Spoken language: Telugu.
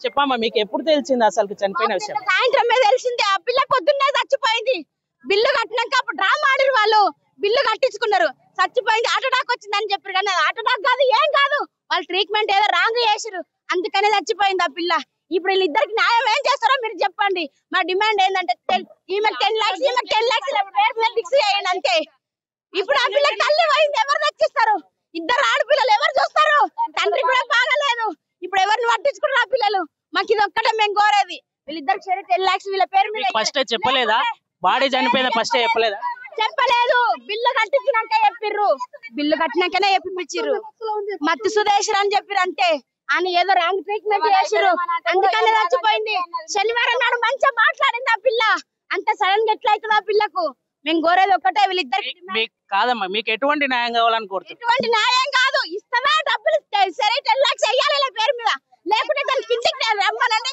చెప్పమ్మా, మీకు ఎప్పుడు తెలిసింది అసలు చనిపోయిన విషయం? సాయంత్రమే తెలిసింది. ఆ పిల్ల పొద్దున్నే చచ్చిపోయింది. బిల్లు కట్టినాక అప్పుడు డ్రామా ఆడిరు వాళ్ళు. బిల్లు కట్టించుకున్నారు, చచ్చిపోయింది. హార్ట్ అటాక్ వచ్చిందని చెప్పారు, కానీ హార్ట్ అటాక్ కాదు, ఏం కాదు. వాళ్ళు ట్రీట్మెంట్ ఏదో రాంగ్ చేసారు, అందుకనే చచ్చిపోయింది ఆ పిల్ల. ఇప్పుడు వీళ్ళిద్దరికి న్యాయం ఏం చేస్తారో మీరు చెప్పండి. మా డిమాండ్ ఏంటంటే ఈమె 10 lakhs, ఈమె 10 lakhs ఫిక్స్ చేయండి అంతే. ఇప్పుడు ఆ పిల్ల తల్లి పోయింది, ఎవరు దక్కిస్తారు? ఇద్దరు ఆడపిల్లలు ఎవరు చూస్తారు? తండ్రి కూడా బాగలేదు. ఇప్పుడు ఎవరిని పట్టించుకున్నారు ఆ పిల్లలు? మాకు ఇది ఒక్కటే మేము కోరేది. వీళ్ళిద్దరికి 10 lakhs వీళ్ళ పేరు మీద. ఫస్ట్ చెప్పలేదా? బాడీ చనిపోయిందా ఫస్ట్ చెప్పలేదా? చెప్పలేదు, బిల్లు కట్టించినాక చెప్పిర్రు. బిల్లు కట్టినాకనే చెప్పిచ్చిర్రు. మత్తు సుధేశ్వర్ అని చెప్పిర్రు అంతే. అని ఏదో రాంగ్ ట్రీట్మెంట్ చేసిర్రు, అందుకనే చచ్చిపోయింది. శనివారం నాడు మంచిగా మాట్లాడింది ఆ పిల్ల. అంత సడన్ గా ఎట్లా అవుతుంది ఆ పిల్లకు? మేము కోరేది ఒక్కటే, వీళ్ళిద్దరికి కాదమ్మా, మీకు ఎటువంటి న్యాయం కావాలని కోరుతుంది? ఎటువంటి న్యాయం కాదు, ఇస్తావా డబ్బులు సరే 10 lakhs వెయ్యాలి పేరు మీద, లేకుంటే దానికి కిందికి రమ్మనండి.